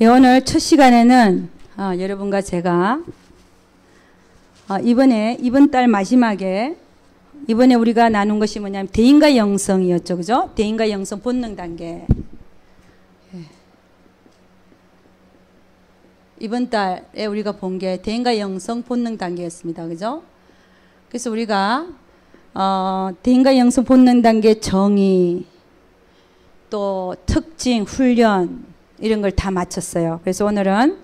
예, 오늘 첫 시간에는 여러분과 제가 이번 달 마지막에 이번에 우리가 나눈 것이 뭐냐면 대인과 영성이었죠. 그죠? 대인과 영성 본능 단계. 예. 이번 달에 우리가 본 게 대인과 영성 본능 단계였습니다. 그죠? 그래서 우리가 대인과 영성 본능 단계 정의 또 특징, 훈련 이런 걸 다 마쳤어요. 그래서 오늘은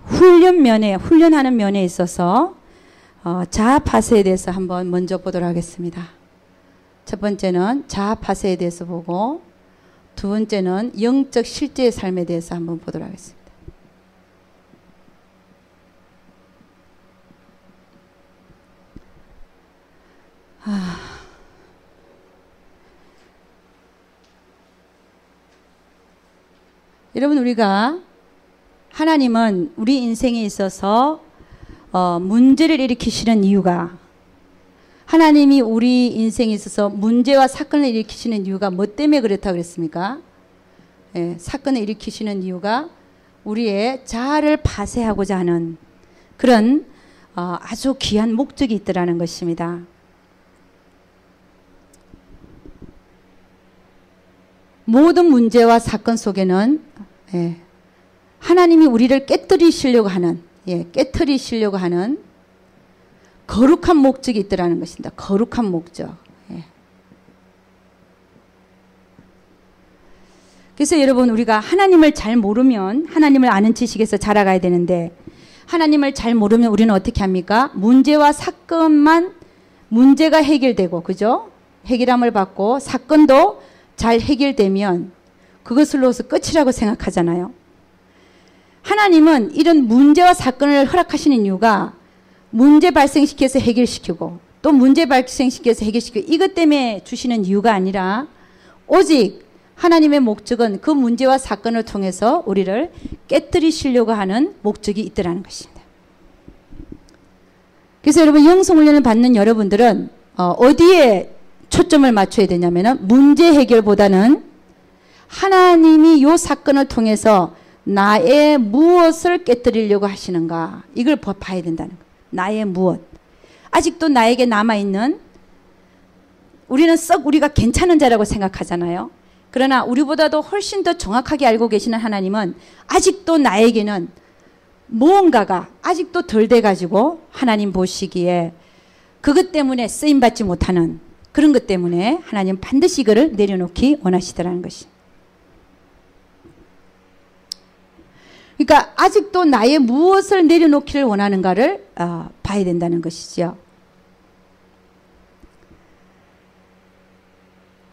훈련하는 면에 있어서 자아 파쇄에 대해서 한번 먼저 보도록 하겠습니다. 첫 번째는 자아 파쇄에 대해서 보고 두 번째는 영적 실제의 삶에 대해서 한번 보도록 하겠습니다. 여러분, 우리가 하나님은 우리 인생에 있어서 문제를 일으키시는 이유가, 하나님이 우리 인생에 있어서 문제와 사건을 일으키시는 이유가 뭐 때문에 그렇다고 그랬습니까? 예, 사건을 일으키시는 이유가 우리의 자아를 파쇄하고자 하는 그런 아주 귀한 목적이 있더라는 것입니다. 모든 문제와 사건 속에는 하나님이 우리를 깨뜨리시려고 하는 거룩한 목적이 있더라는 것입니다. 거룩한 목적. 그래서 여러분, 우리가 하나님을 잘 모르면 하나님을 아는 지식에서 자라가야 되는데, 하나님을 잘 모르면 우리는 어떻게 합니까? 문제와 사건만 문제가 해결되고, 그죠? 해결함을 받고 사건도 잘 해결되면 그것으로서 끝이라고 생각하잖아요. 하나님은 이런 문제와 사건을 허락하시는 이유가 문제 발생시켜서 해결시키고 또 문제 발생시켜서 해결시키고 이것 때문에 주시는 이유가 아니라 오직 하나님의 목적은 그 문제와 사건을 통해서 우리를 깨뜨리시려고 하는 목적이 있더라는 것입니다. 그래서 여러분, 영성훈련을 받는 여러분들은 어디에 초점을 맞춰야 되냐면은 문제 해결보다는 하나님이 이 사건을 통해서 나의 무엇을 깨뜨리려고 하시는가, 이걸 봐야 된다는 거예요. 나의 무엇. 아직도 나에게 남아있는, 우리는 우리가 괜찮은 자라고 생각하잖아요. 그러나 우리보다도 훨씬 더 정확하게 알고 계시는 하나님은 아직도 나에게는 무언가가 아직도 덜 돼가지고 하나님 보시기에 그것 때문에 쓰임받지 못하는 그런 것 때문에 하나님 반드시 이거를 내려놓기 원하시더라는 것이. 그러니까 아직도 나의 무엇을 내려놓기를 원하는가를 봐야 된다는 것이죠.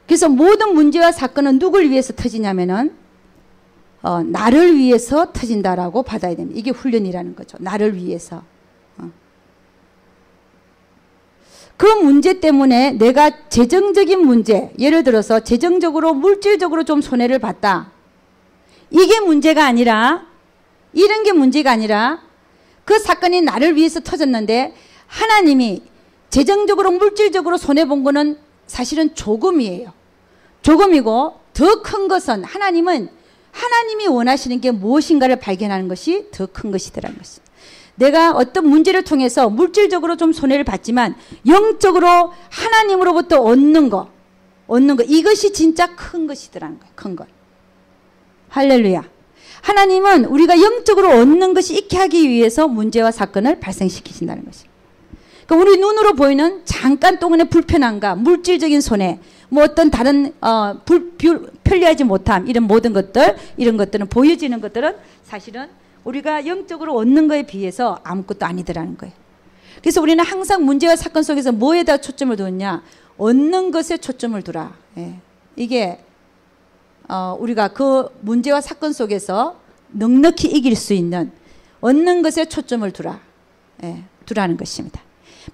그래서 모든 문제와 사건은 누굴 위해서 터지냐면은 나를 위해서 터진다라고 받아야 됩니다. 이게 훈련이라는 거죠. 나를 위해서. 그 문제 때문에 내가 재정적인 문제, 예를 들어서 재정적으로 물질적으로 좀 손해를 봤다. 이게 문제가 아니라, 이런 게 문제가 아니라 그 사건이 나를 위해서 터졌는데 하나님이 재정적으로 물질적으로 손해본 거는 사실은 조금이에요. 조금이고 더 큰 것은 하나님이 원하시는 게 무엇인가를 발견하는 것이 더 큰 것이더라는 것입니다. 내가 어떤 문제를 통해서 물질적으로 좀 손해를 봤지만 영적으로 하나님으로부터 얻는 거 이것이 진짜 큰 것이더라는 거예요. 큰 것. 할렐루야. 하나님은 우리가 영적으로 얻는 것이 있게 하기 위해서 문제와 사건을 발생시키신다는 것입니다. 그러니까 우리 눈으로 보이는 잠깐 동안의 불편함과 물질적인 손해, 뭐 어떤 다른 편리하지 못함, 이런 모든 것들, 이런 것들은, 보여지는 것들은 사실은 우리가 영적으로 얻는 것에 비해서 아무것도 아니더라는 거예요. 그래서 우리는 항상 문제와 사건 속에서 뭐에다 초점을 두느냐? 얻는 것에 초점을 두라. 이게 우리가 그 문제와 사건 속에서 넉넉히 이길 수 있는 얻는 것에 초점을 두라는 것입니다.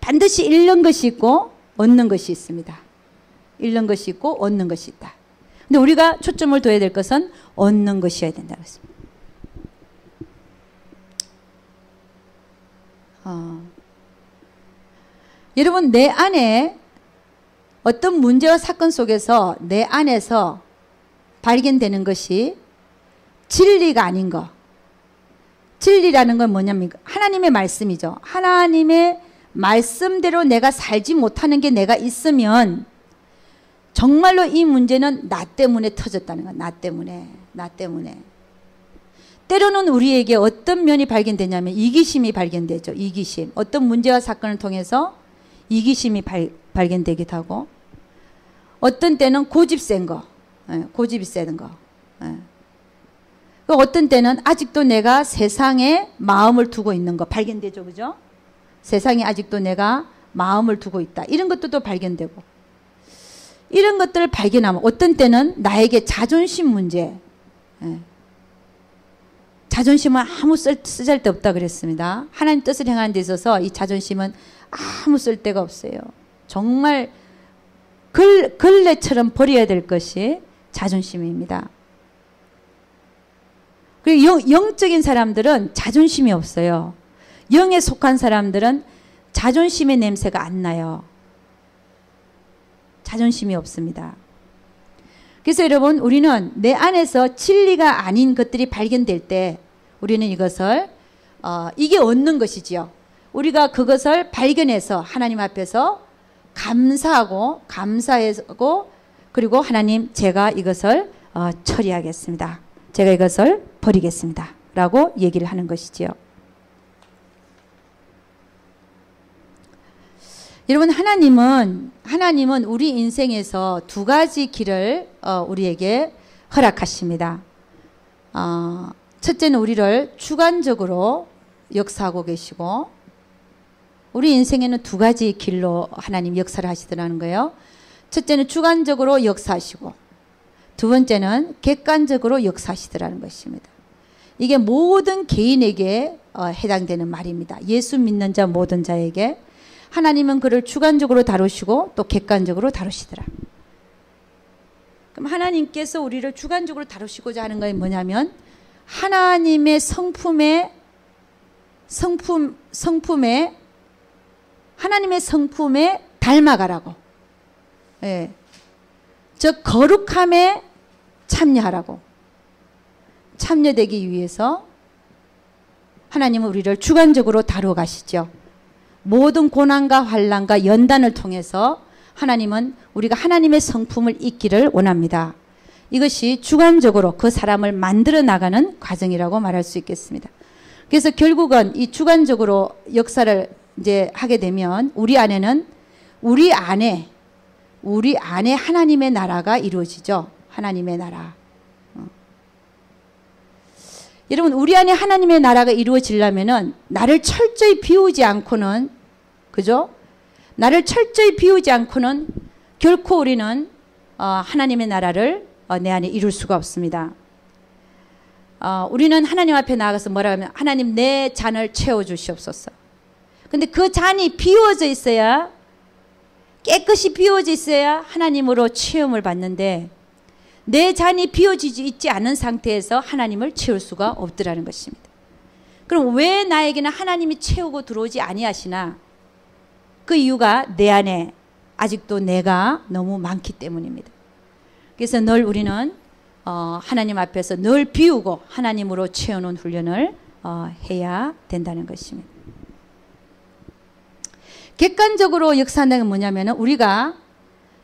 반드시 잃는 것이 있고 얻는 것이 있습니다. 잃는 것이 있고 얻는 것이 있다. 근데 우리가 초점을 둬야 될 것은 얻는 것이어야 된다는 것입니다. 여러분, 내 안에 어떤 문제와 사건 속에서 내 안에서 발견되는 것이 진리가 아닌 거. 진리라는 건 뭐냐면 하나님의 말씀이죠. 하나님의 말씀대로 내가 살지 못하는 게 내가 있으면 정말로 이 문제는 나 때문에 터졌다는 거야. 나 때문에. 때로는 우리에게 어떤 면이 발견되냐면 이기심이 발견되죠. 이기심. 어떤 문제와 사건을 통해서 이기심이 발견되기도 하고, 어떤 때는 고집 센 거. 고집이 세는 거. 어떤 때는 아직도 내가 세상에 마음을 두고 있는 거 발견되죠. 그죠? 세상에 아직도 내가 마음을 두고 있다. 이런 것도 발견되고, 이런 것들을 발견하면 어떤 때는 나에게 자존심 문제. 자존심은 아무 쓰잘데없다 그랬습니다. 하나님 뜻을 행하는 데 있어서 이 자존심은 아무 쓸데가 없어요. 정말 걸레처럼 버려야 될 것이 자존심입니다. 그리고 영적인 사람들은 자존심이 없어요. 영에 속한 사람들은 자존심의 냄새가 안 나요. 자존심이 없습니다. 그래서 여러분, 우리는 내 안에서 진리가 아닌 것들이 발견될 때 우리는 이것을 이게 얻는 것이지요. 우리가 그것을 발견해서 하나님 앞에서 감사하고 그리고 하나님, 제가 이것을 처리하겠습니다. 제가 이것을 버리겠습니다. 라고 얘기를 하는 것이지요. 여러분, 하나님은 우리 인생에서 두 가지 길을 우리에게 허락하십니다. 첫째는 우리를 주관적으로 역사하고 계시고, 우리 인생에는 두 가지 길로 하나님 역사를 하시더라는 거예요. 첫째는 주관적으로 역사하시고, 두 번째는 객관적으로 역사하시더라는 것입니다. 이게 모든 개인에게 해당되는 말입니다. 예수 믿는 자 모든 자에게 하나님은 그를 주관적으로 다루시고 또 객관적으로 다루시더라. 그럼 하나님께서 우리를 주관적으로 다루시고자 하는 것이 뭐냐면 하나님의 하나님의 성품에 닮아가라고. 예. 즉 거룩함에 참여하라고. 참여되기 위해서 하나님은 우리를 주관적으로 다루어 가시죠. 모든 고난과 환난과 연단을 통해서 하나님은 우리가 하나님의 성품을 잊기를 원합니다. 이것이 주관적으로 그 사람을 만들어 나가는 과정이라고 말할 수 있겠습니다. 그래서 결국은 이 주관적으로 역사를 이제 하게 되면 우리 안에 하나님의 나라가 이루어지죠. 하나님의 나라. 여러분, 우리 안에 하나님의 나라가 이루어지려면은 나를 철저히 비우지 않고는, 그죠? 나를 철저히 비우지 않고는 결코 우리는 하나님의 나라를 내 안에 이룰 수가 없습니다. 우리는 하나님 앞에 나아가서 뭐라고 하면 하나님, 내 잔을 채워주시옵소서. 근데 그 잔이 비워져 있어야, 깨끗이 비워져 있어야 하나님으로 체험을 받는데, 내 잔이 비워지지 있지 않은 상태에서 하나님을 채울 수가 없더라는 것입니다. 그럼 왜 나에게는 하나님이 채우고 들어오지 아니하시나? 그 이유가 내 안에 아직도 내가 너무 많기 때문입니다. 그래서 늘 우리는 하나님 앞에서 늘 비우고 하나님으로 채우는 훈련을 해야 된다는 것입니다. 객관적으로 역사한다는 건 뭐냐면 우리가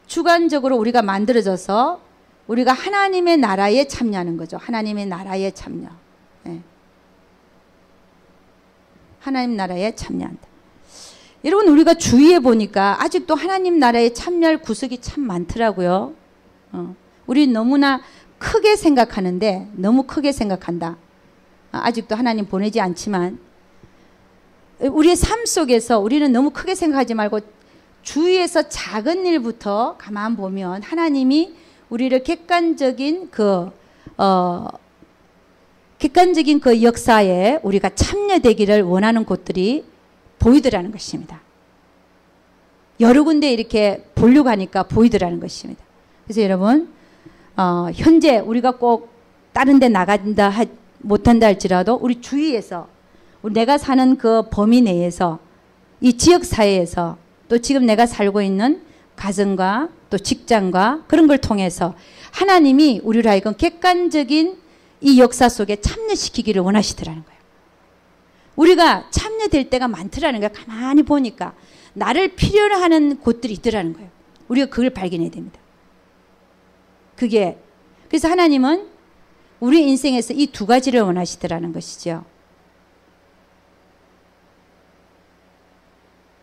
주관적으로 우리가 만들어져서 우리가 하나님의 나라에 참여하는 거죠. 하나님의 나라에 참여. 네. 하나님 나라에 참여한다. 여러분, 우리가 주위에 보니까 아직도 하나님 나라에 참여할 구석이 참 많더라고요. 우리 너무나 크게 생각하는데, 너무 크게 생각한다. 아직도 하나님 보내지 않지만 우리의 삶 속에서 우리는 너무 크게 생각하지 말고 주위에서 작은 일부터 가만 보면 하나님이 우리를 객관적인 그 역사에 우리가 참여되기를 원하는 곳들이 보이더라는 것입니다. 여러 군데 이렇게 보려고 하니까 보이더라는 것입니다. 그래서 여러분, 현재 우리가 꼭 다른 데 나간다 못한다 할지라도 우리 주위에서 내가 사는 그 범위 내에서 이 지역 사회에서 또 지금 내가 살고 있는 가정과 또 직장과 그런 걸 통해서 하나님이 우리로 하여금 객관적인 이 역사 속에 참여시키기를 원하시더라는 거예요. 우리가 참여될 때가 많더라는 거예요. 가만히 보니까 나를 필요로 하는 곳들이 있더라는 거예요. 우리가 그걸 발견해야 됩니다. 그게 그래서 하나님은 우리 인생에서 이 두 가지를 원하시더라는 것이죠.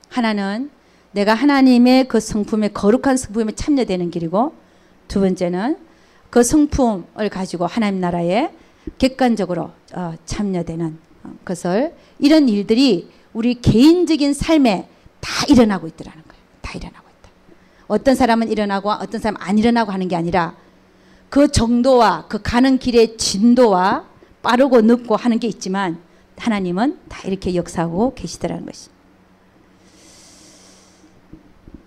하나는 내가 하나님의 그 성품에 거룩한 성품에 참여되는 길이고, 두 번째는 그 성품을 가지고 하나님 나라에 객관적으로 참여되는 것을, 이런 일들이 우리 개인적인 삶에 다 일어나고 있더라는 거예요. 다 일어나고 있다. 어떤 사람은 일어나고 어떤 사람은 안 일어나고 하는 게 아니라 그 정도와 그 가는 길의 진도와 빠르고 늦고 하는 게 있지만 하나님은 다 이렇게 역사하고 계시더라는 것입니다.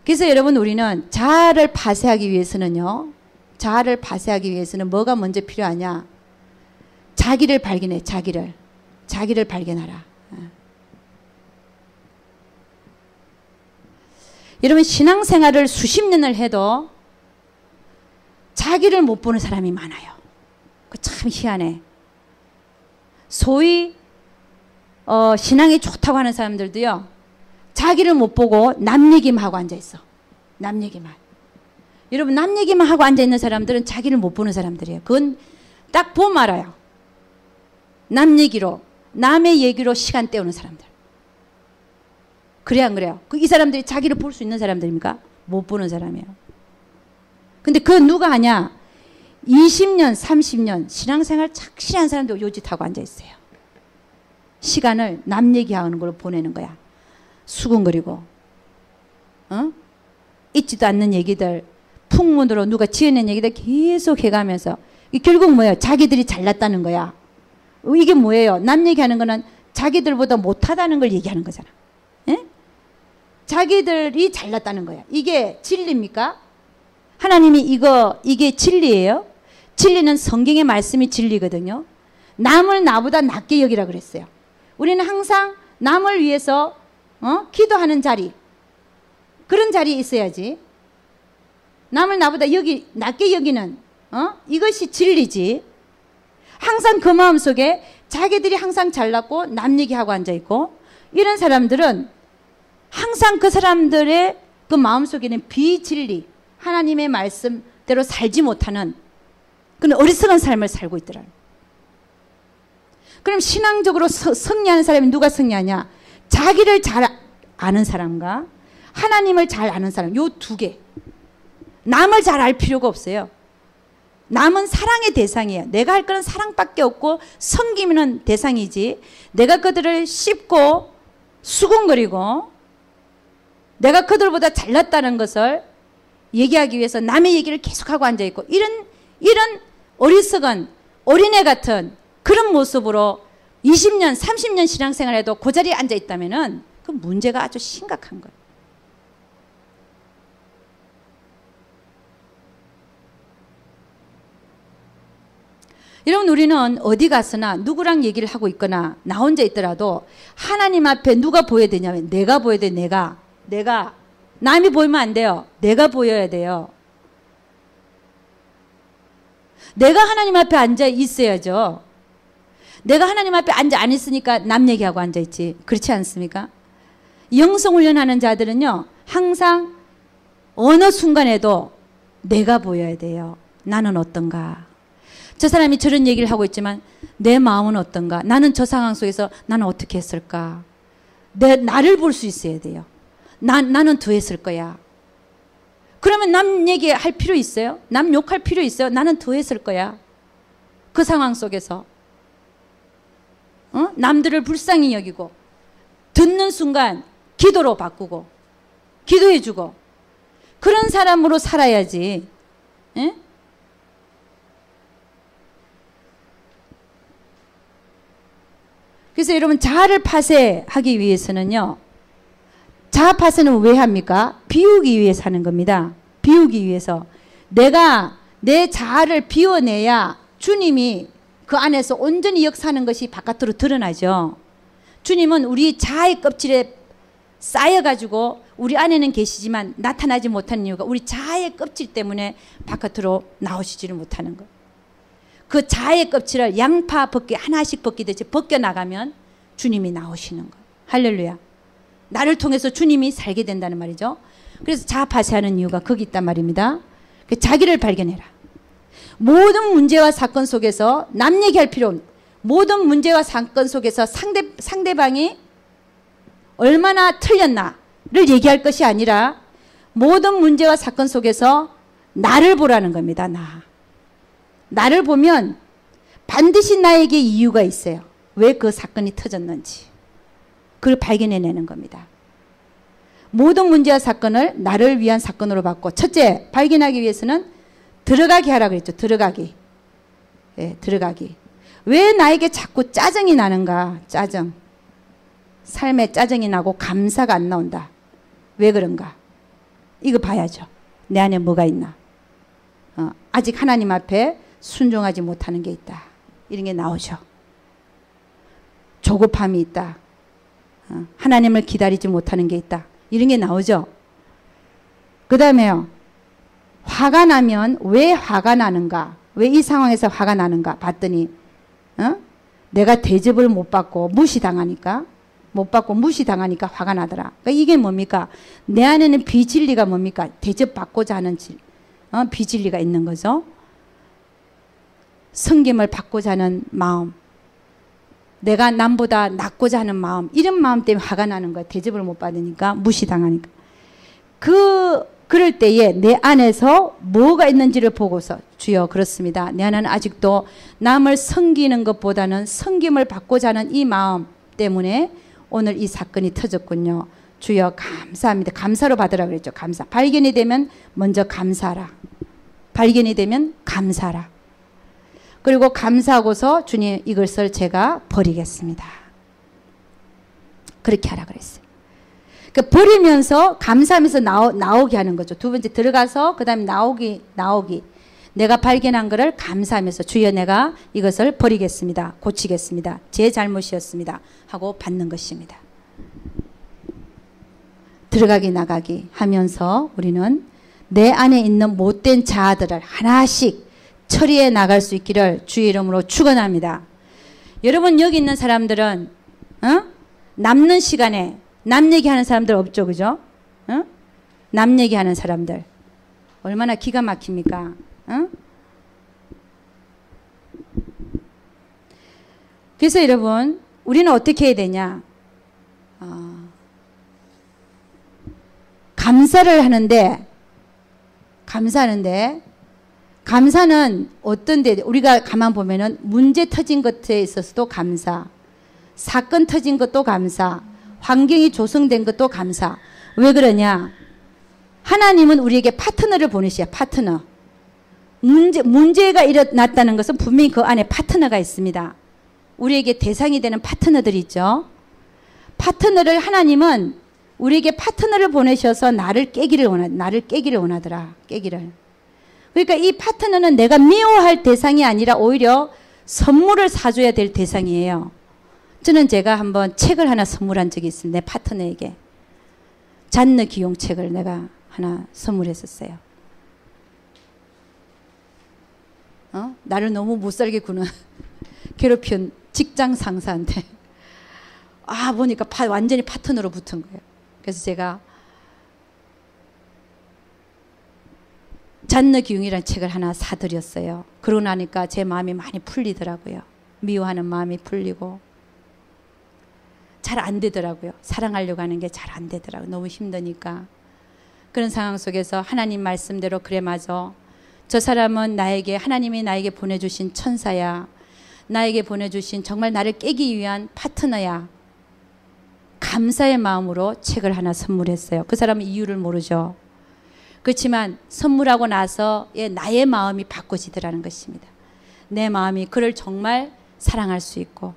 그래서 여러분, 우리는 자아를 파쇄하기 위해서는요, 자아를 파쇄하기 위해서는 뭐가 먼저 필요하냐? 자기를 발견해. 자기를 발견하라. 여러분, 신앙생활을 수십 년을 해도 자기를 못 보는 사람이 많아요. 그 참 희한해. 소위 신앙이 좋다고 하는 사람들도요, 자기를 못 보고 남 얘기만 하고 앉아있어. 남 얘기만. 여러분, 남 얘기만 하고 앉아있는 사람들은 자기를 못 보는 사람들이에요. 그건 딱 보면 알아요. 남 얘기로, 남의 얘기로 시간 때우는 사람들. 그래야 안 그래요? 이 사람들이 자기를 볼 수 있는 사람들입니까? 못 보는 사람이에요. 근데 그 누가 하냐? 20년, 30년 신앙생활 착실한 사람도 요짓하고 앉아있어요. 시간을 남 얘기하는 걸로 보내는 거야. 수군거리고, 있지도 않는 얘기들, 풍문으로 누가 지어낸 얘기들 계속 해가면서, 결국 뭐예요? 자기들이 잘났다는 거야. 이게 뭐예요? 남 얘기하는 거는 자기들보다 못하다는 걸 얘기하는 거잖아. 에? 자기들이 잘났다는 거야. 이게 진리입니까? 하나님이 이게 진리예요? 진리는 성경의 말씀이 진리거든요. 남을 나보다 낮게 여기라 그랬어요. 우리는 항상 남을 위해서 기도하는 자리, 그런 자리에 있어야지. 남을 나보다 낮게 여기는 이것이 진리지. 항상 그 마음속에 자기들이 항상 잘났고 남 얘기하고 앉아있고, 이런 사람들은 항상 그 사람들의 그 마음속에는 비진리, 하나님의 말씀대로 살지 못하는 그런 어리석은 삶을 살고 있더라고요. 그럼 신앙적으로 승리하는 사람이 누가 승리하냐? 자기를 잘 아는 사람과 하나님을 잘 아는 사람, 요 두 개. 남을 잘 알 필요가 없어요. 남은 사랑의 대상이에요. 내가 할 거는 사랑밖에 없고 섬기는 대상이지, 내가 그들을 씹고 수군거리고 내가 그들보다 잘났다는 것을 얘기하기 위해서 남의 얘기를 계속하고 앉아있고, 이런 어리석은 어린애 같은 그런 모습으로 20년, 30년 신앙생활에도 그 자리에 앉아있다면 그 문제가 아주 심각한 거예요. 여러분, 우리는 어디 가서나 누구랑 얘기를 하고 있거나 나 혼자 있더라도 하나님 앞에 누가 보여야 되냐면 내가 보여야 돼. 내가. 남이 보이면 안 돼요. 내가 보여야 돼요. 내가 하나님 앞에 앉아 있어야죠. 내가 하나님 앞에 앉아 안 있으니까 남 얘기하고 앉아 있지. 그렇지 않습니까? 영성훈련하는 자들은요, 항상 어느 순간에도 내가 보여야 돼요. 나는 어떤가? 저 사람이 저런 얘기를 하고 있지만 내 마음은 어떤가? 나는 저 상황 속에서 나는 어떻게 했을까? 나를 볼 수 있어야 돼요. 나는 더 했을 거야. 그러면 남 얘기할 필요 있어요? 남 욕할 필요 있어요? 나는 더 했을 거야. 그 상황 속에서. 남들을 불쌍히 여기고, 듣는 순간 기도로 바꾸고, 기도해주고, 그런 사람으로 살아야지. 에? 그래서 여러분, 자아를 파쇄하기 위해서는요, 자아 파쇄는 왜 합니까? 비우기 위해서 하는 겁니다. 비우기 위해서. 내가 내 자아를 비워내야 주님이 그 안에서 온전히 역사하는 것이 바깥으로 드러나죠. 주님은 우리 자아의 껍질에 쌓여가지고 우리 안에는 계시지만 나타나지 못하는 이유가 우리 자아의 껍질 때문에 바깥으로 나오시지를 못하는 것. 그 자의 껍질을 양파 벗기 하나씩 벗기듯이 벗겨나가면 주님이 나오시는 거예요. 할렐루야. 나를 통해서 주님이 살게 된다는 말이죠. 그래서 자아파쇄하는 이유가 거기 있단 말입니다. 자기를 발견해라. 모든 문제와 사건 속에서 남 얘기할 필요 없는, 모든 문제와 사건 속에서 상대방이 얼마나 틀렸나를 얘기할 것이 아니라 모든 문제와 사건 속에서 나를 보라는 겁니다. 나를 보면 반드시 나에게 이유가 있어요. 왜 그 사건이 터졌는지. 그걸 발견해내는 겁니다. 모든 문제와 사건을 나를 위한 사건으로 받고, 첫째, 발견하기 위해서는 들어가게 하라고 그랬죠. 들어가기. 예, 들어가기. 왜 나에게 자꾸 짜증이 나는가? 짜증. 삶에 짜증이 나고 감사가 안 나온다. 왜 그런가? 이거 봐야죠. 내 안에 뭐가 있나? 아직 하나님 앞에 순종하지 못하는 게 있다. 이런 게 나오죠. 조급함이 있다. 하나님을 기다리지 못하는 게 있다. 이런 게 나오죠. 그 다음에요. 화가 나면 왜 화가 나는가? 왜 이 상황에서 화가 나는가? 봤더니 내가 대접을 못 받고 무시당하니까 화가 나더라. 그러니까 이게 뭡니까? 내 안에는 비진리가 뭡니까? 대접받고자 하는 비진리가 있는 거죠. 섬김을 받고자 하는 마음, 내가 남보다 낫고자 하는 마음, 이런 마음 때문에 화가 나는 거예요. 대접을 못 받으니까, 무시당하니까. 그럴 때에 내 안에서 뭐가 있는지를 보고서, 주여 그렇습니다. 내 안에는 아직도 남을 섬기는 것보다는 섬김을 받고자 하는 이 마음 때문에 오늘 이 사건이 터졌군요. 주여 감사합니다. 감사로 받으라 그랬죠. 감사. 발견이 되면 먼저 감사하라. 발견이 되면 감사하라. 그리고 감사하고서 주님 이것을 제가 버리겠습니다. 그렇게 하라 그랬어요. 그러니까 버리면서 감사하면서 나오게 하는 거죠. 두 번째 들어가서 그 다음에 나오기. 내가 발견한 것을 감사하면서 주여 내가 이것을 버리겠습니다. 고치겠습니다. 제 잘못이었습니다. 하고 받는 것입니다. 들어가기 나가기 하면서 우리는 내 안에 있는 못된 자아들을 하나씩 처리해 나갈 수 있기를 주의 이름으로 축원합니다. 여러분 여기 있는 사람들은 남는 시간에 남 얘기하는 사람들 없죠, 그죠? 남 얘기하는 사람들 얼마나 기가 막힙니까? 그래서 여러분 우리는 어떻게 해야 되냐? 감사는 어떤데 우리가 가만 보면은 문제 터진 것에 있어서도 감사, 사건 터진 것도 감사, 환경이 조성된 것도 감사. 왜 그러냐? 하나님은 우리에게 파트너를 보내셔요. 파트너. 문제가 일어났다는 것은 분명히 그 안에 파트너가 있습니다. 우리에게 대상이 되는 파트너들이 있죠. 파트너를 하나님은 우리에게 파트너를 보내셔서 나를 깨기를 원하더라. 깨기를. 그러니까 이 파트너는 내가 미워할 대상이 아니라 오히려 선물을 사줘야 될 대상이에요. 저는 제가 한번 책을 하나 선물한 적이 있습니다. 내 파트너에게. 잔느 기용책을 내가 하나 선물했었어요. 나를 너무 못살게 구는 괴롭힌 직장 상사한테 보니까 완전히 파트너로 붙은 거예요. 그래서 제가 잔느 기용이라는 책을 하나 사드렸어요. 그러고 나니까 제 마음이 많이 풀리더라고요. 미워하는 마음이 풀리고 잘 안 되더라고요. 사랑하려고 하는 게 잘 안 되더라고요. 너무 힘드니까. 그런 상황 속에서 하나님 말씀대로 그래 맞아. 저 사람은 하나님이 나에게 보내주신 천사야. 나에게 보내주신 정말 나를 깨기 위한 파트너야. 감사의 마음으로 책을 하나 선물했어요. 그 사람은 이유를 모르죠. 그렇지만 선물하고 나서 나의 마음이 바꿔지더라는 것입니다. 내 마음이 그를 정말 사랑할 수 있고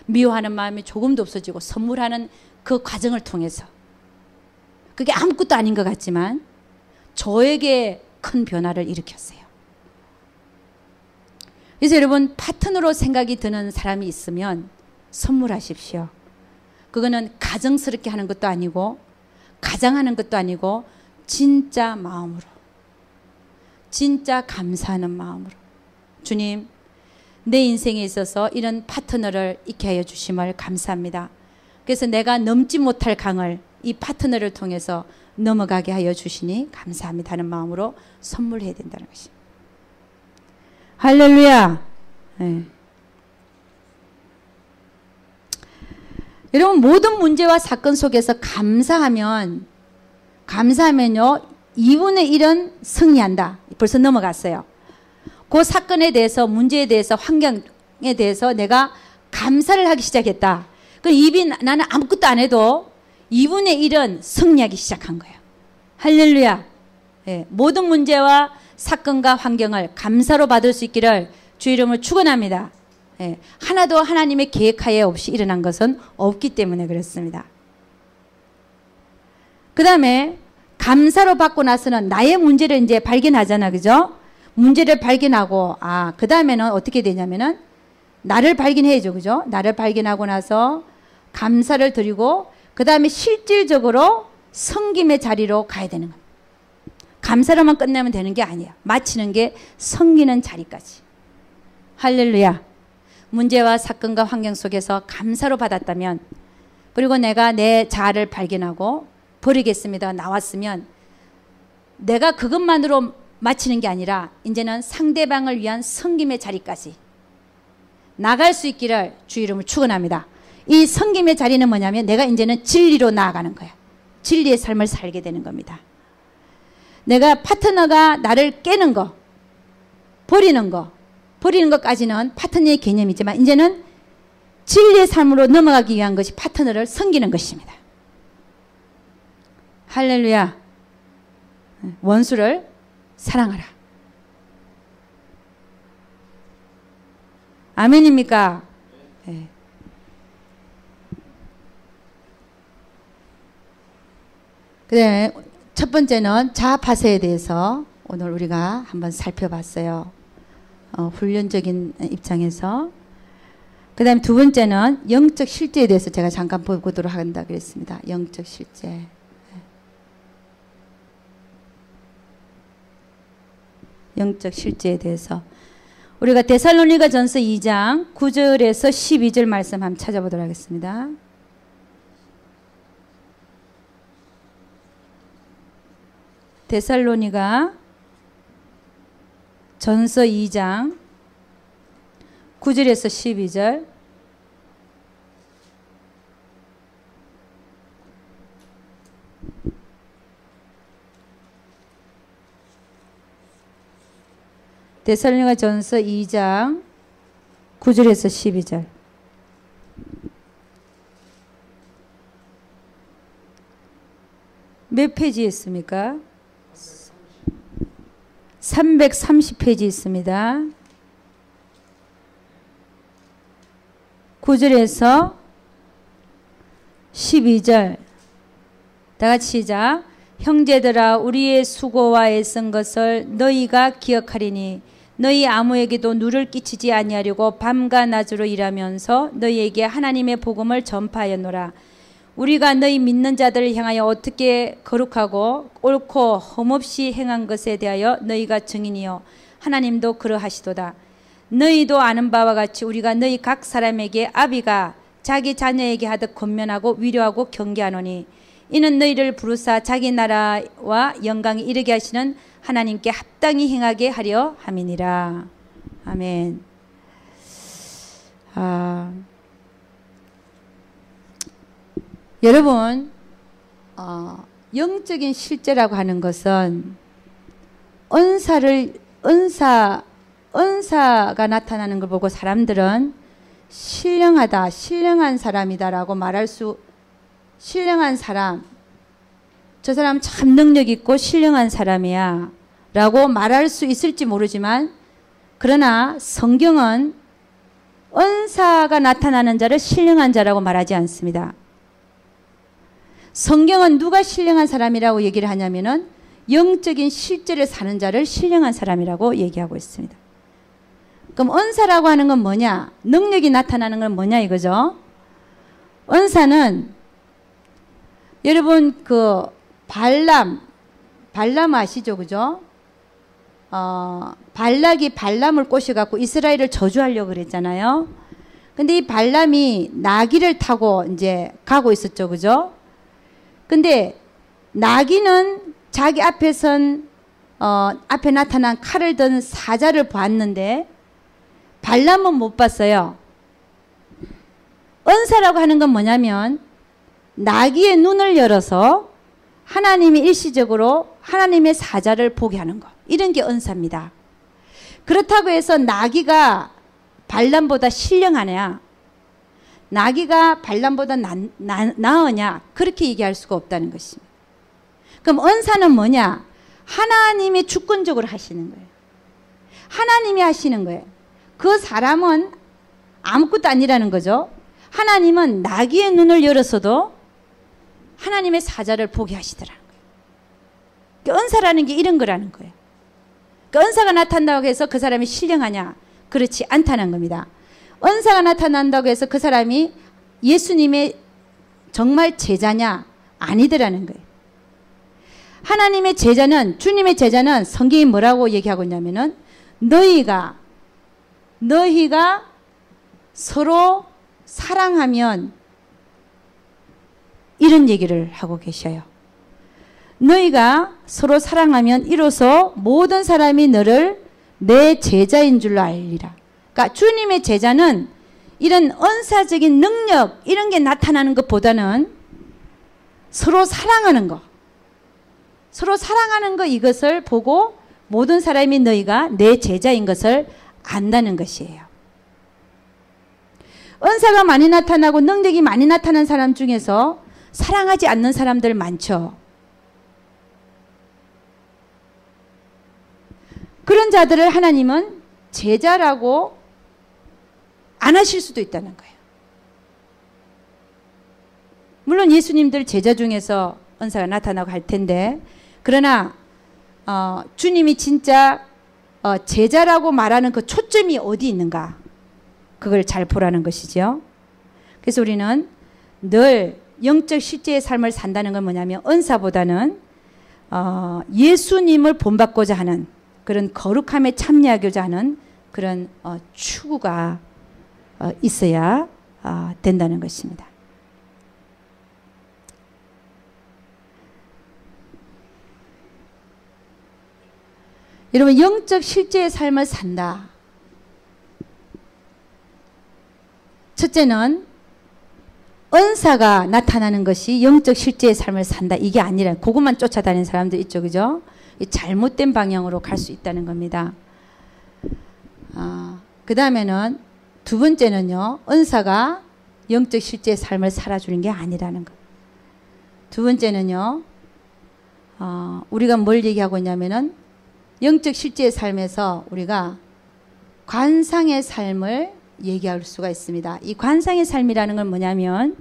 미워하는 마음이 조금도 없어지고 선물하는 그 과정을 통해서 그게 아무것도 아닌 것 같지만 저에게 큰 변화를 일으켰어요. 그래서 여러분 파트너로 생각이 드는 사람이 있으면 선물하십시오. 그거는 가정스럽게 하는 것도 아니고 가장하는 것도 아니고 진짜 마음으로 진짜 감사하는 마음으로 주님 내 인생에 있어서 이런 파트너를 있게 하여 주심을 감사합니다. 그래서 내가 넘지 못할 강을 이 파트너를 통해서 넘어가게 하여 주시니 감사합니다 하는 마음으로 선물해야 된다는 것입니다. 할렐루야. 네. 여러분 모든 문제와 사건 속에서 감사하면요 2분의 1은 승리한다. 벌써 넘어갔어요. 그 사건에 대해서 문제에 대해서 환경에 대해서 내가 감사를 하기 시작했다. 그 나는 아무것도 안 해도 2분의 1은 승리하기 시작한 거예요. 할렐루야. 예, 모든 문제와 사건과 환경을 감사로 받을 수 있기를 주 이름으로 축원합니다. 예, 하나도 하나님의 계획하에 없이 일어난 것은 없기 때문에 그렇습니다. 그 다음에 감사로 받고 나서는 나의 문제를 이제 발견하잖아. 그죠? 문제를 발견하고, 그 다음에는 어떻게 되냐면은, 나를 발견해야죠. 그죠? 나를 발견하고 나서 감사를 드리고, 그 다음에 실질적으로 섬김의 자리로 가야 되는 겁니다. 감사로만 끝내면 되는 게 아니야. 마치는 게 섬기는 자리까지. 할렐루야. 문제와 사건과 환경 속에서 감사로 받았다면, 그리고 내가 내 자아를 발견하고 버리겠습니다. 나왔으면, 내가 그것만으로 마치는 게 아니라 이제는 상대방을 위한 섬김의 자리까지 나갈 수 있기를 주 이름을 축원합니다. 이 섬김의 자리는 뭐냐면 내가 이제는 진리로 나아가는 거야. 진리의 삶을 살게 되는 겁니다. 내가 파트너가 나를 깨는 거, 버리는 것까지는 파트너의 개념이지만 이제는 진리의 삶으로 넘어가기 위한 것이 파트너를 섬기는 것입니다. 할렐루야. 원수를 사랑하라. 아멘입니까? 네. 그 다음에 첫 번째는 자아파쇄에 대해서 오늘 우리가 한번 살펴봤어요. 훈련적인 입장에서. 그 다음에 두 번째는 영적 실제에 대해서 제가 잠깐 보도록 한다 그랬습니다. 영적 실제. 영적 실제에 대해서 우리가 데살로니가 전서 2장 9절에서 12절 말씀 한번 찾아보도록 하겠습니다. 데살로니가 전서 2장 9절에서 12절. 데살로니가 전서 2장 9절에서 12절. 몇 페이지에 있습니까? 330페이지 있습니다. 9절에서 12절. 다 같이 시작. 형제들아 우리의 수고와 애쓴 것을 너희가 기억하리니 너희 아무에게도 누를 끼치지 아니하려고 밤과 낮으로 일하면서 너희에게 하나님의 복음을 전파하였노라. 우리가 너희 믿는 자들을 향하여 어떻게 거룩하고 옳고 흠없이 행한 것에 대하여 너희가 증인이요 하나님도 그러하시도다. 너희도 아는 바와 같이 우리가 너희 각 사람에게 아비가 자기 자녀에게 하듯 권면하고 위로하고 경계하노니 이는 너희를 부르사 자기 나라와 영광이 이르게 하시는 하나님께 합당히 행하게 하려 함이니라. 아멘. 여러분, 영적인 실제라고 하는 것은 은사가 나타나는 걸 보고 사람들은 신령하다, 신령한 사람이다라고 말할 수, 신령한 사람, 저 사람 참 능력 있고 신령한 사람이야 라고 말할 수 있을지 모르지만, 그러나 성경은 은사가 나타나는 자를 신령한 자라고 말하지 않습니다. 성경은 누가 신령한 사람이라고 얘기를 하냐면은 영적인 실제를 사는 자를 신령한 사람이라고 얘기하고 있습니다. 그럼 은사라고 하는 건 뭐냐? 능력이 나타나는 건 뭐냐 이거죠? 은사는 여러분 그 발람 아시죠? 그죠? 발락이 발람을 꼬셔갖고 이스라엘을 저주하려고 그랬잖아요. 근데 이 발람이 나귀를 타고 이제 가고 있었죠. 그죠? 근데 나귀는 자기 앞에 앞에 나타난 칼을 든 사자를 봤는데 발람은 못 봤어요. 은사라고 하는 건 뭐냐면 나귀의 눈을 열어서 하나님이 일시적으로 하나님의 사자를 보게 하는 것. 이런 게 은사입니다. 그렇다고 해서 나귀가 발람보다 신령하냐, 나귀가 발람보다 나으냐, 그렇게 얘기할 수가 없다는 것입니다. 그럼 은사는 뭐냐? 하나님이 주권적으로 하시는 거예요. 하나님이 하시는 거예요. 그 사람은 아무것도 아니라는 거죠. 하나님은 나귀의 눈을 열어서도 하나님의 사자를 보게 하시더라는 거예요. 그러니까 은사라는 게 이런 거라는 거예요. 그러니까 은사가 나타난다고 해서 그 사람이 신령하냐? 그렇지 않다는 겁니다. 은사가 나타난다고 해서 그 사람이 예수님의 정말 제자냐? 아니더라는 거예요. 하나님의 제자는, 주님의 제자는 성경이 뭐라고 얘기하고 있냐면은 너희가 서로 사랑하면, 이런 얘기를 하고 계셔요. 너희가 서로 사랑하면 이로써 모든 사람이 너를 내 제자인 줄로 알리라. 그러니까 주님의 제자는 이런 은사적인 능력, 이런 게 나타나는 것보다는 서로 사랑하는 거, 이것을 보고 모든 사람이 너희가 내 제자인 것을 안다는 것이에요. 은사가 많이 나타나고 능력이 많이 나타난 사람 중에서 사랑하지 않는 사람들 많죠. 그런 자들을 하나님은 제자라고 안 하실 수도 있다는 거예요. 물론 예수님들 제자 중에서 은사가 나타나고 할 텐데, 그러나 주님이 진짜 제자라고 말하는 그 초점이 어디 있는가, 그걸 잘 보라는 것이죠. 그래서 우리는 늘 영적 실제의 삶을 산다는 건 뭐냐면 은사보다는 예수님을 본받고자 하는 그런 거룩함에 참여하고자 하는 그런 추구가 있어야 된다는 것입니다. 여러분, 영적 실제의 삶을 산다. 첫째는 은사가 나타나는 것이 영적 실제의 삶을 산다, 이게 아니라 그것만 쫓아다니는 사람들 있죠. 그죠? 잘못된 방향으로 갈 수 있다는 겁니다. 그 다음에는 두 번째는요, 은사가 영적 실제의 삶을 살아주는 게 아니라는 것. 두 번째는요, 우리가 뭘 얘기하고 있냐면은 영적 실제의 삶에서 우리가 관상의 삶을 얘기할 수가 있습니다. 이 관상의 삶이라는 건 뭐냐면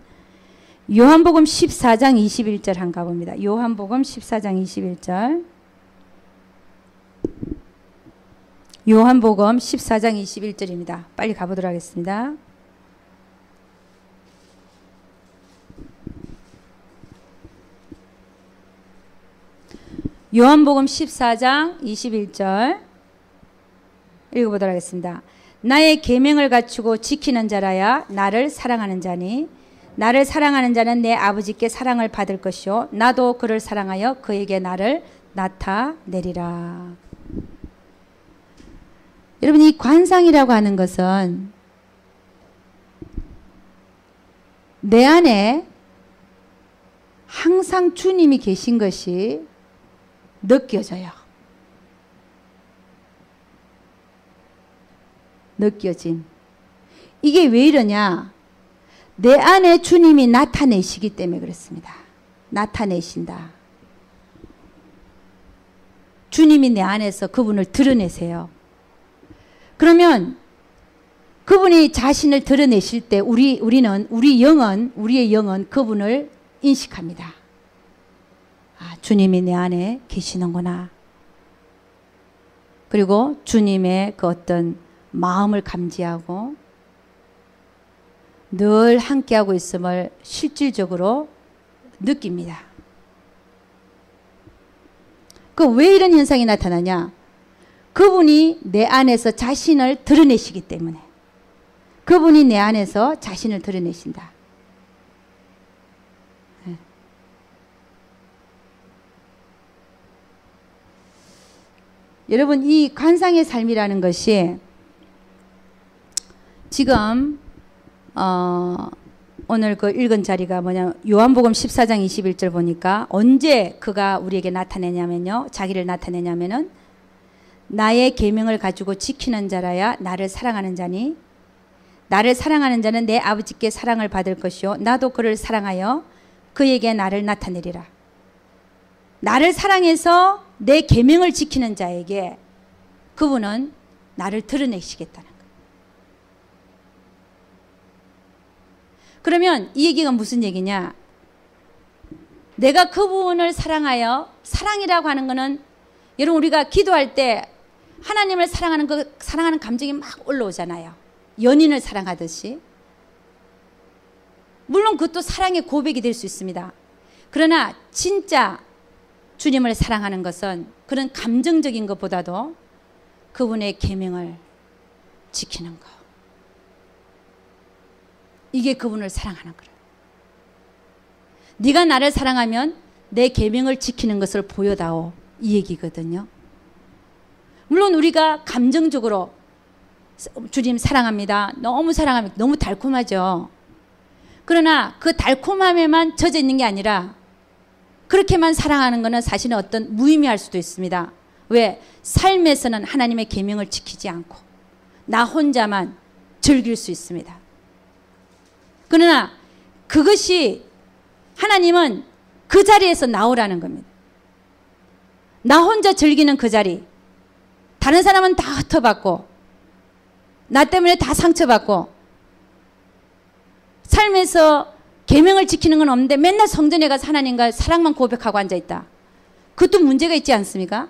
요한복음 14장 21절 한번 가봅니다. 요한복음 14장 21절. 요한복음 14장 21절입니다. 빨리 가보도록 하겠습니다. 요한복음 14장 21절 읽어보도록 하겠습니다. 나의 계명을 갖추고 지키는 자라야 나를 사랑하는 자니 나를 사랑하는 자는 내 아버지께 사랑을 받을 것이요 나도 그를 사랑하여 그에게 나를 나타내리라. 여러분, 이 관상이라고 하는 것은 내 안에 항상 주님이 계신 것이 느껴져요. 느껴진. 이게 왜 이러냐? 내 안에 주님이 나타내시기 때문에 그렇습니다. 나타내신다. 주님이 내 안에서 그분을 드러내세요. 그러면 그분이 자신을 드러내실 때 우리의 영은 그분을 인식합니다. 주님이 내 안에 계시는구나. 그리고 주님의 그 어떤 마음을 감지하고 늘 함께하고 있음을 실질적으로 느낍니다. 왜 이런 현상이 나타나냐? 그분이 내 안에서 자신을 드러내시기 때문에. 그분이 내 안에서 자신을 드러내신다. 네. 여러분, 이 관상의 삶이라는 것이 지금 오늘 그 읽은 자리가 뭐냐, 요한복음 14장 21절 보니까 언제 그가 우리에게 나타내냐면요, 자기를 나타내냐면은 나의 계명을 가지고 지키는 자라야 나를 사랑하는 자니, 나를 사랑하는 자는 내 아버지께 사랑을 받을 것이요 나도 그를 사랑하여 그에게 나를 나타내리라. 나를 사랑해서 내 계명을 지키는 자에게 그분은 나를 드러내시겠다는 거예요. 그러면 이 얘기가 무슨 얘기냐? 내가 그분을 사랑하여, 사랑이라고 하는 것은 여러분 우리가 기도할 때 하나님을 사랑하는 그 사랑하는 감정이 막 올라오잖아요. 연인을 사랑하듯이. 물론 그것도 사랑의 고백이 될 수 있습니다. 그러나 진짜 주님을 사랑하는 것은 그런 감정적인 것보다도 그분의 계명을 지키는 것. 이게 그분을 사랑하는 거예요. 네가 나를 사랑하면 내 계명을 지키는 것을 보여다오. 이 얘기거든요. 물론 우리가 감정적으로 주님 사랑합니다. 너무 사랑합니다. 너무 달콤하죠. 그러나 그 달콤함에만 젖어 있는 게 아니라 그렇게만 사랑하는 것은 사실은 어떤 무의미할 수도 있습니다. 왜? 삶에서는 하나님의 계명을 지키지 않고 나 혼자만 즐길 수 있습니다. 그러나 그것이 하나님은 그 자리에서 나오라는 겁니다. 나 혼자 즐기는 그 자리. 다른 사람은 다 흩어받고 나 때문에 다 상처받고 삶에서 계명을 지키는 건 없는데 맨날 성전에 가서 하나님과 사랑만 고백하고 앉아있다. 그것도 문제가 있지 않습니까?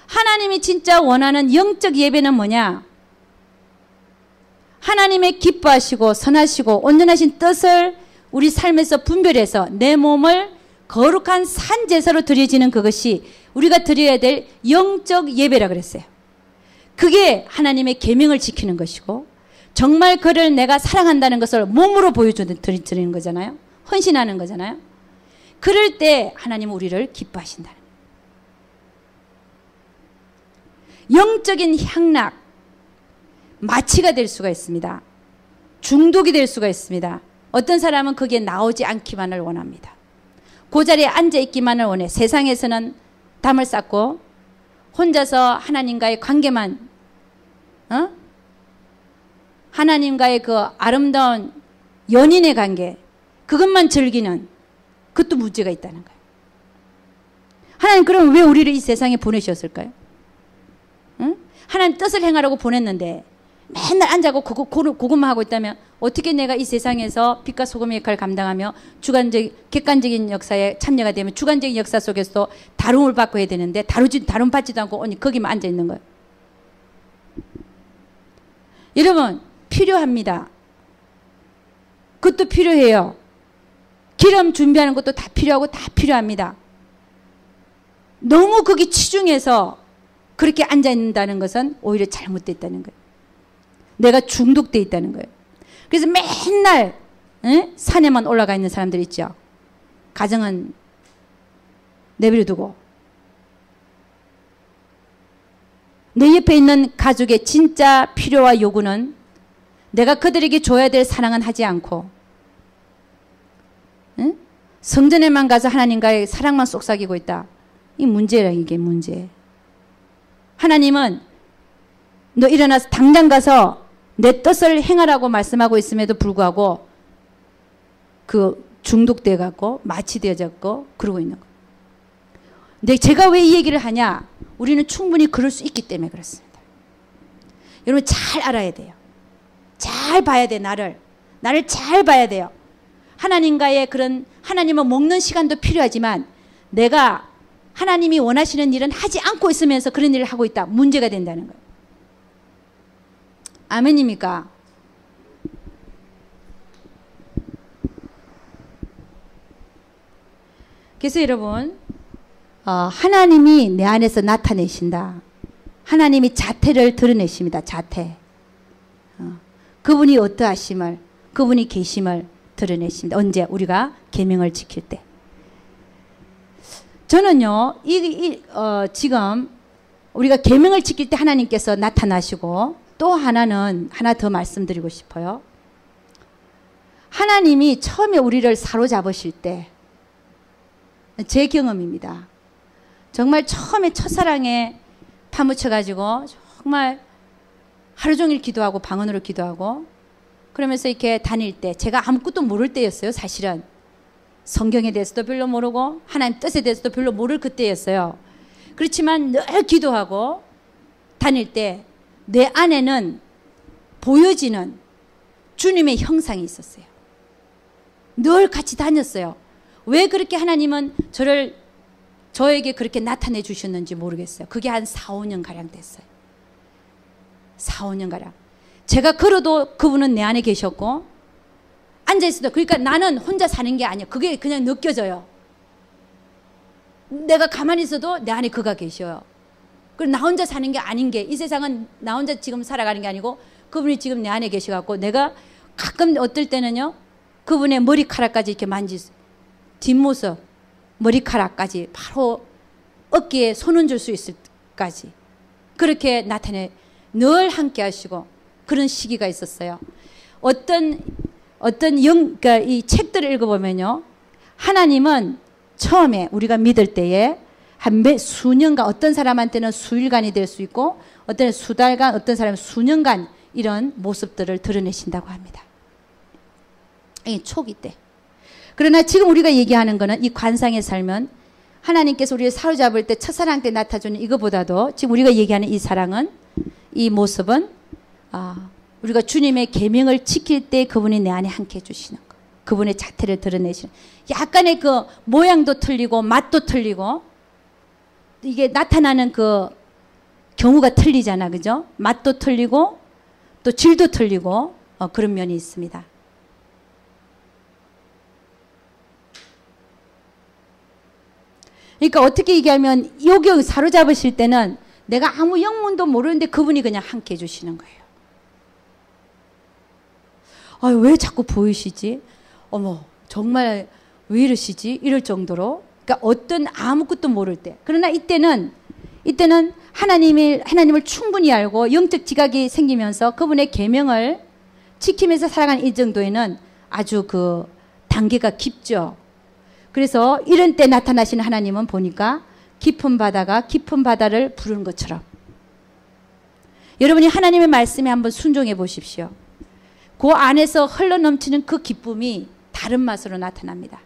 하나님이 진짜 원하는 영적 예배는 뭐냐? 하나님의 기뻐하시고 선하시고 온전하신 뜻을 우리 삶에서 분별해서 내 몸을 거룩한 산제사로 드려지는 그것이 우리가 드려야 될 영적 예배라 그랬어요. 그게 하나님의 계명을 지키는 것이고 정말 그를 내가 사랑한다는 것을 몸으로 보여드리는 거잖아요. 헌신하는 거잖아요. 그럴 때 하나님은 우리를 기뻐하신다는 거예요. 영적인 향락, 마취가 될 수가 있습니다. 중독이 될 수가 있습니다. 어떤 사람은 거기에 나오지 않기만을 원합니다. 그 자리에 앉아있기만을 원해. 세상에서는 담을 쌓고 혼자서 하나님과의 관계만, 하나님과의 그 아름다운 연인의 관계, 그것만 즐기는, 그것도 문제가 있다는 거예요. 하나님 그럼 왜 우리를 이 세상에 보내셨을까요? 하나님 뜻을 행하라고 보냈는데 맨날 앉아고 그것만 하고 있다면 어떻게 내가 이 세상에서 빛과 소금의 역할을 감당하며 객관적인 역사에 참여가 되면 주관적인 역사 속에서도 다rum을 받고 해야 되는데 다룸 받지도 않고 거기만 앉아 있는 거예요. 여러분 필요합니다. 그것도 필요해요. 기름 준비하는 것도 다 필요하고 다 필요합니다. 너무 거기 치중해서 그렇게 앉아 있는다는 것은 오히려 잘못됐다는 거예요. 내가 중독돼 있다는 거예요. 그래서 맨날 산에만 올라가 있는 사람들 있죠. 가정은 내버려 두고 내 옆에 있는 가족의 진짜 필요와 요구는 내가 그들에게 줘야 될 사랑은 하지 않고 성전에만 가서 하나님과의 사랑만 속삭이고 있다. 이 문제라. 이게 문제. 하나님은 너 일어나서 당장 가서 내 뜻을 행하라고 말씀하고 있음에도 불구하고 그 중독돼 갖고 마취되어졌고 그러고 있는 거예요. 근데 제가 왜 이 얘기를 하냐? 우리는 충분히 그럴 수 있기 때문에 그렇습니다. 여러분 잘 알아야 돼요. 잘 봐야 돼. 나를 잘 봐야 돼요. 하나님과의 그런, 하나님은 먹는 시간도 필요하지만 내가 하나님이 원하시는 일은 하지 않고 있으면서 그런 일을 하고 있다. 문제가 된다는 거예요. 아멘입니까? 그래서 여러분 하나님이 내 안에서 나타내신다. 하나님이 자태를 드러내십니다. 자태. 그분이 어떠하심을, 그분이 계심을 드러내십니다. 언제? 우리가 계명을 지킬 때. 저는요, 지금 우리가 계명을 지킬 때 하나님께서 나타나시고, 또 하나는 하나 더 말씀드리고 싶어요. 하나님이 처음에 우리를 사로잡으실 때, 제 경험입니다. 정말 처음에 첫사랑에 파묻혀가지고 정말 하루 종일 기도하고 방언으로 기도하고 그러면서 이렇게 다닐 때, 제가 아무것도 모를 때였어요. 사실은 성경에 대해서도 별로 모르고 하나님 뜻에 대해서도 별로 모를 그때였어요. 그렇지만 늘 기도하고 다닐 때 내 안에는 보여지는 주님의 형상이 있었어요. 늘 같이 다녔어요. 왜 그렇게 하나님은 저에게 그렇게 나타내 주셨는지 모르겠어요. 그게 한 4, 5년가량 됐어요. 4, 5년가량. 제가 걸어도 그분은 내 안에 계셨고, 앉아있어도, 그러니까 나는 혼자 사는 게 아니에요. 그게 그냥 느껴져요. 내가 가만히 있어도 내 안에 그가 계셔요. 그리고 나 혼자 사는 게 아닌 게, 이 세상은 나 혼자 지금 살아가는 게 아니고 그분이 지금 내 안에 계셔갖고, 내가 가끔 어떨 때는요, 그분의 머리카락까지 이렇게 뒷모습, 머리카락까지 바로 어깨에 손을 줄 수 있을 때까지 그렇게 나타내 늘 함께 하시고 그런 시기가 있었어요. 그러니까 이 책들을 읽어보면요, 하나님은 처음에 우리가 믿을 때에 한 수년간, 어떤 사람한테는 수일간이 될 수 있고 어떤 수달간, 어떤 사람은 수년간 이런 모습들을 드러내신다고 합니다. 이 초기 때. 그러나 지금 우리가 얘기하는 거는, 이 관상의 삶은 하나님께서 우리를 사로잡을 때 첫사랑 때 나타주는 이거보다도 지금 우리가 얘기하는 이 사랑은, 이 모습은 우리가 주님의 계명을 지킬 때 그분이 내 안에 함께 해주시는 거, 그분의 자태를 드러내시는, 약간의 그 모양도 틀리고 맛도 틀리고 이게 나타나는 그 경우가 틀리잖아, 그죠? 맛도 틀리고 또 질도 틀리고 그런 면이 있습니다. 그러니까 어떻게 얘기하면, 여기 사로잡으실 때는 내가 아무 영문도 모르는데 그분이 그냥 함께 해주시는 거예요. 왜 자꾸 보이시지? 어머, 정말 왜 이러시지? 이럴 정도로. 그러니까 어떤 아무것도 모를 때. 그러나 이때는 하나님을 충분히 알고 영적 지각이 생기면서 그분의 계명을 지키면서 살아가는 이 정도에는 아주 그 단계가 깊죠. 그래서 이런 때 나타나시는 하나님은 보니까 깊은 바다가 깊은 바다를 부르는 것처럼, 여러분이 하나님의 말씀에 한번 순종해 보십시오. 그 안에서 흘러넘치는 그 기쁨이 다른 맛으로 나타납니다.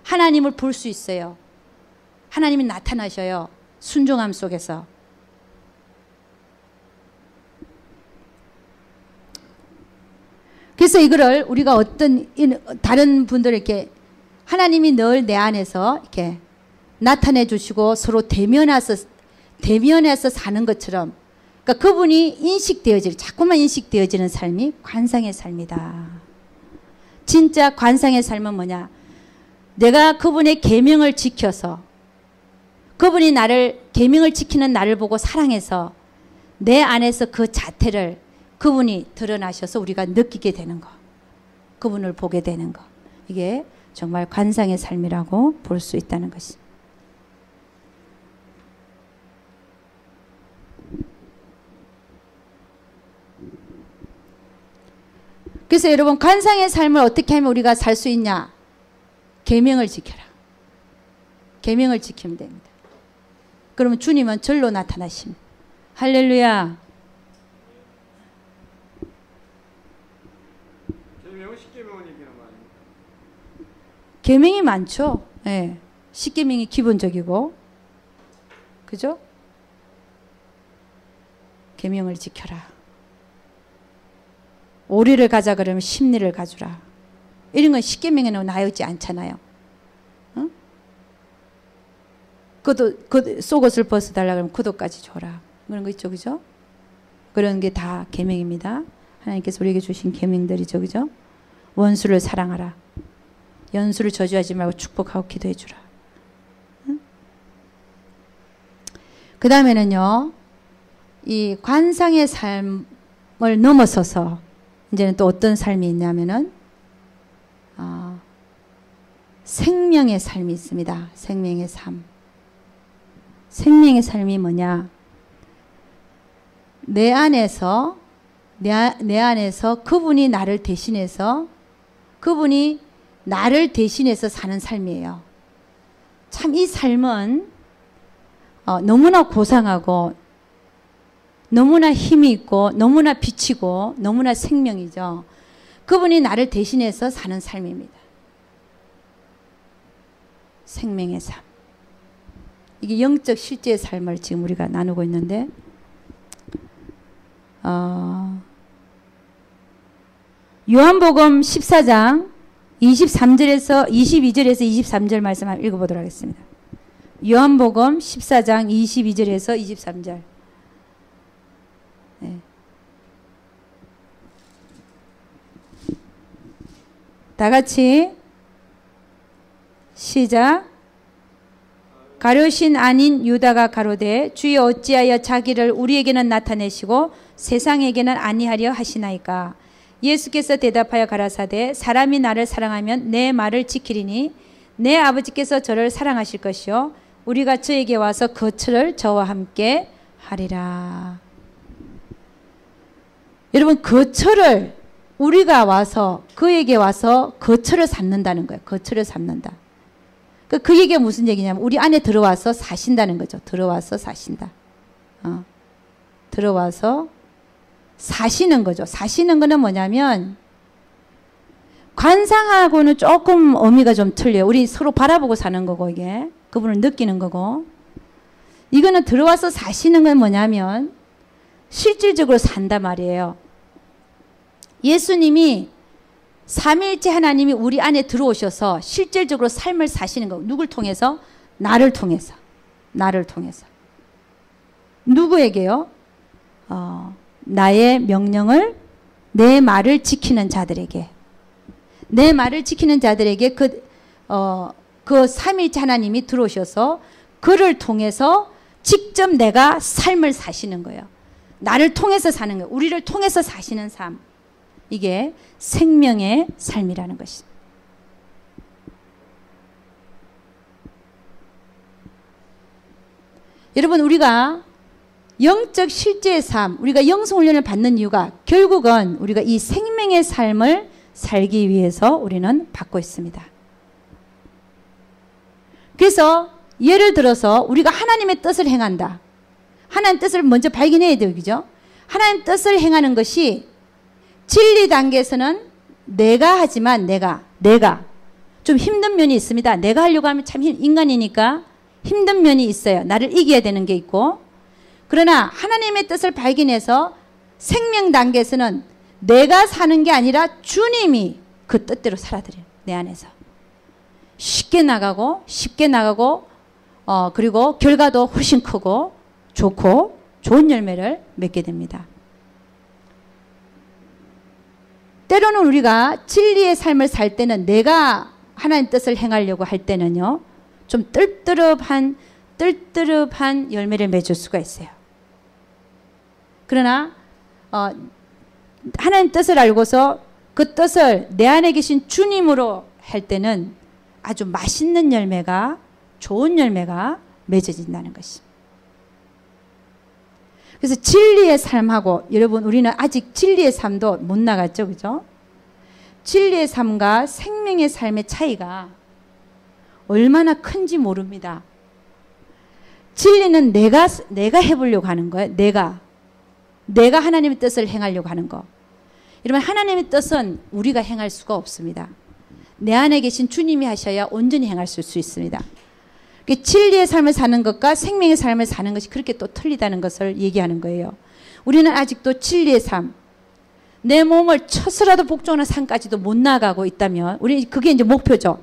하나님을 볼 수 있어요. 하나님이 나타나셔요. 순종함 속에서. 그래서 이거를 우리가 다른 분들 이렇게 하나님이 늘 내 안에서 이렇게 나타내 주시고 서로 대면해서 사는 것처럼, 그러니까 그분이 자꾸만 인식되어지는 삶이 관상의 삶이다. 진짜 관상의 삶은 뭐냐? 내가 그분의 계명을 지켜서, 그분이 계명을 지키는 나를 보고 사랑해서 내 안에서 그 자태를 그분이 드러나셔서 우리가 느끼게 되는 거, 그분을 보게 되는 거, 이게 정말 관상의 삶이라고 볼 수 있다는 것입니다. 그래서 여러분, 관상의 삶을 어떻게 하면 우리가 살 수 있냐? 계명을 지켜라. 계명을 지키면 됩니다. 그러면 주님은 절로 나타나십니다. 할렐루야. 계명이 많죠. 예. 10계명이 기본적이고, 그죠? 계명을 지켜라. 오리를 가자 그러면 십리를 가주라. 이런 건 10계명에는 나오지 않잖아요. 응? 속옷을 벗어달라 그러면 그도까지 줘라. 그런 거 있죠, 그죠? 그런 게 다 계명입니다. 하나님께서 우리에게 주신 계명들이죠, 그죠? 원수를 사랑하라. 연수를 저주하지 말고 축복하고 기도해 주라. 응? 그 다음에는요, 이 관상의 삶을 넘어서서 이제는 또 어떤 삶이 있냐면은 생명의 삶이 있습니다. 생명의 삶. 생명의 삶이 뭐냐? 내 안에서 그분이 나를 대신해서 사는 삶이에요. 참 이 삶은 너무나 고상하고 너무나 힘이 있고 너무나 빛이고 너무나 생명이죠. 그분이 나를 대신해서 사는 삶입니다. 생명의 삶. 이게 영적 실제의 삶을 지금 우리가 나누고 있는데 요한복음 14장 22절에서 23절 말씀 한번 읽어보도록 하겠습니다. 요한복음 14장 22절에서 23절. 네. 다 같이 시작. 가룟신 아닌 유다가 가로되 주여 어찌하여 자기를 우리에게는 나타내시고 세상에게는 아니하려 하시나이까. 예수께서 대답하여 가라사대 사람이 나를 사랑하면 내 말을 지키리니 내 아버지께서 저를 사랑하실 것이요 우리가 저에게 와서 거처를 저와 함께 하리라. 여러분, 거처를 우리가 와서 그에게 와서 거처를 삼는다는 거예요. 거처를 삼는다. 그 얘기가 무슨 얘기냐면 우리 안에 들어와서 사신다는 거죠. 들어와서 사신다. 들어와서 사시는 거죠. 사시는 거는 뭐냐면 관상하고는 조금 의미가 좀 틀려요. 우리 서로 바라보고 사는 거고 이게 그분을 느끼는 거고, 이거는 들어와서 사시는 건 뭐냐면 실질적으로 산다 말이에요. 예수님이 삼위일체 하나님이 우리 안에 들어오셔서 실질적으로 삶을 사시는 거. 누굴 통해서? 나를 통해서. 나를 통해서. 누구에게요? 나의 명령을, 내 말을 지키는 자들에게. 내 말을 지키는 자들에게 그 삼위일체 하나님이 들어오셔서 그를 통해서 직접 내가 삶을 사시는 거예요. 나를 통해서 사는 거예요. 우리를 통해서 사시는 삶. 이게 생명의 삶이라는 것입니다. 여러분, 우리가 영적 실제의 삶, 우리가 영성훈련을 받는 이유가 결국은 우리가 이 생명의 삶을 살기 위해서 우리는 받고 있습니다. 그래서 예를 들어서 우리가 하나님의 뜻을 행한다. 하나님의 뜻을 먼저 발견해야 돼요. 그죠? 하나님의 뜻을 행하는 것이 진리 단계에서는 내가 하지만 내가 좀 힘든 면이 있습니다. 내가 하려고 하면 참 인간이니까 힘든 면이 있어요. 나를 이겨야 되는 게 있고, 그러나 하나님의 뜻을 발견해서 생명 단계에서는 내가 사는 게 아니라 주님이 그 뜻대로 살아들여요. 내 안에서 쉽게 나가고 그리고 결과도 훨씬 크고 좋고 좋은 열매를 맺게 됩니다. 때로는 우리가 진리의 삶을 살 때는 내가 하나님 뜻을 행하려고 할 때는요, 좀 뜰뜨릅한 열매를 맺을 수가 있어요. 그러나 하나님 뜻을 알고서 그 뜻을 내 안에 계신 주님으로 할 때는 아주 맛있는 열매가, 좋은 열매가 맺어진다는 것입니다. 그래서 진리의 삶하고, 여러분, 우리는 아직 진리의 삶도 못 나갔죠, 그죠? 진리의 삶과 생명의 삶의 차이가 얼마나 큰지 모릅니다. 진리는 내가 해보려고 하는 거예요. 내가 하나님의 뜻을 행하려고 하는 거. 여러분, 하나님의 뜻은 우리가 행할 수가 없습니다. 내 안에 계신 주님이 하셔야 온전히 행할 수 있습니다. 진리의 삶을 사는 것과 생명의 삶을 사는 것이 그렇게 또 틀리다는 것을 얘기하는 거예요. 우리는 아직도 진리의 삶, 내 몸을 쳐서라도 복종하는 삶까지도 못 나가고 있다면, 우리 그게 이제 목표죠.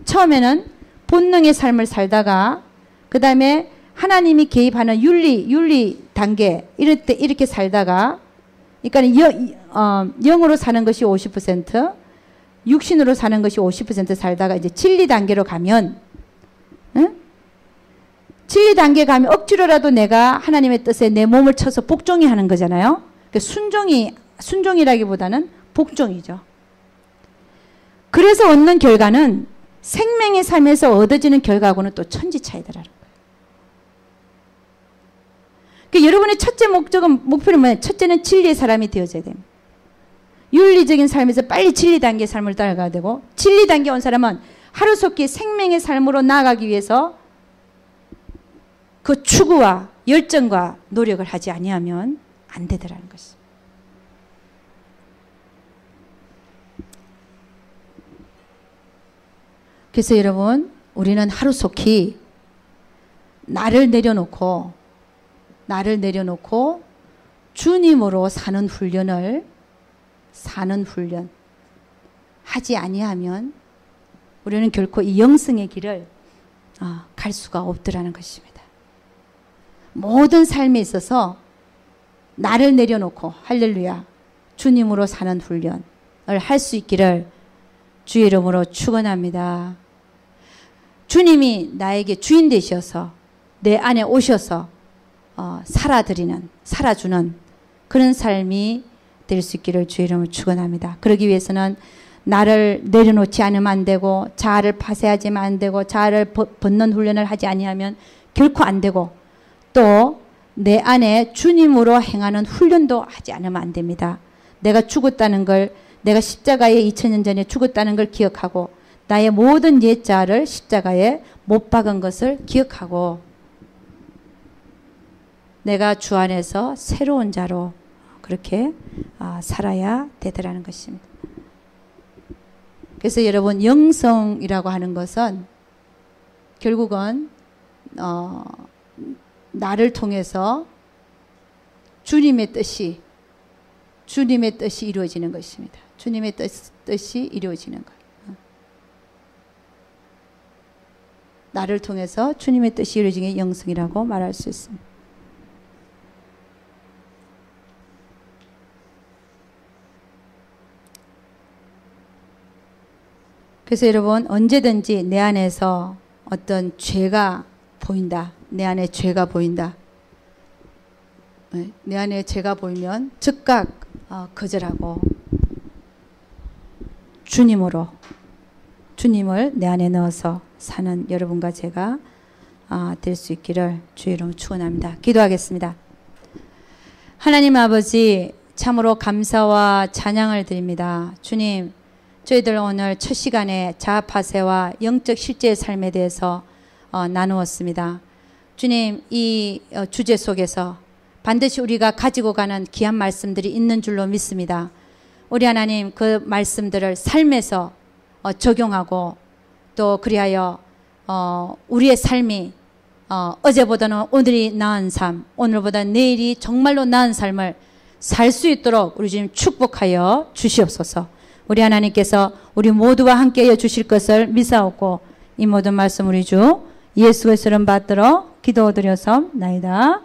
처음에는 본능의 삶을 살다가, 그 다음에 하나님이 개입하는 윤리 단계, 이럴 때 이렇게 살다가, 그러니까 영으로 사는 것이 50%, 육신으로 사는 것이 50% 살다가 이제 진리 단계로 가면, 진리 단계 가면 억지로라도 내가 하나님의 뜻에 내 몸을 쳐서 복종이 하는 거잖아요. 순종이라기보다는 복종이죠. 그래서 얻는 결과는 생명의 삶에서 얻어지는 결과하고는 또 천지차이더라는 거예요. 그러니까 여러분의 첫째 목표는 뭐예요? 첫째는 진리의 사람이 되어져야 됩니다. 윤리적인 삶에서 빨리 진리 단계의 삶을 따라가야 되고, 진리 단계에 온 사람은 하루속히 생명의 삶으로 나아가기 위해서 그 추구와 열정과 노력을 하지 아니하면 안 되더라는 것입니다. 그래서 여러분, 우리는 하루속히 나를 내려놓고 주님으로 사는 훈련 하지 아니하면 우리는 결코 이 영성의 길을 갈 수가 없더라는 것입니다. 모든 삶에 있어서 나를 내려놓고 할렐루야 주님으로 사는 훈련을 할 수 있기를 주의 이름으로 축원합니다. 주님이 나에게 주인 되셔서 내 안에 오셔서 살아주는 그런 삶이 될 수 있기를 주의 이름으로 축원합니다. 그러기 위해서는 나를 내려놓지 않으면 안 되고, 자아를 파쇄하지면 안 되고, 자아를 벗는 훈련을 하지 아니하면 결코 안 되고, 또 내 안에 주님으로 행하는 훈련도 하지 않으면 안 됩니다. 내가 죽었다는 걸, 내가 십자가에 2000년 전에 죽었다는 걸 기억하고, 나의 모든 옛 자아를 십자가에 못 박은 것을 기억하고, 내가 주 안에서 새로운 자로 그렇게 살아야 되더라는 것입니다. 그래서 여러분, 영성이라고 하는 것은 결국은 나를 통해서 주님의 뜻이 이루어지는 것입니다. 주님의 뜻이 이루어지는 것. 나를 통해서 주님의 뜻이 이루어지는 게 영성이라고 말할 수 있습니다. 그래서 여러분, 언제든지 내 안에서 어떤 죄가 보인다. 내 안에 죄가 보인다. 내 안에 죄가 보이면 즉각 거절하고 주님을 내 안에 넣어서 사는 여러분과 제가 될 수 있기를 주의 이름으로 축원합니다. 기도하겠습니다. 하나님 아버지, 참으로 감사와 찬양을 드립니다. 주님, 저희들 오늘 첫 시간에 자아 파쇄와 영적 실제의 삶에 대해서 나누었습니다. 주님, 이 주제 속에서 반드시 우리가 가지고 가는 귀한 말씀들이 있는 줄로 믿습니다. 우리 하나님, 그 말씀들을 삶에서 적용하고, 또 그리하여 우리의 삶이 어제보다는 오늘이 나은 삶, 오늘보다 내일이 정말로 나은 삶을 살 수 있도록 우리 주님 축복하여 주시옵소서. 우리 하나님께서 우리 모두와 함께하여 주실 것을 믿사옵고, 이 모든 말씀 우리 주 예수 그리스도를 받들어 기도드려서나이다.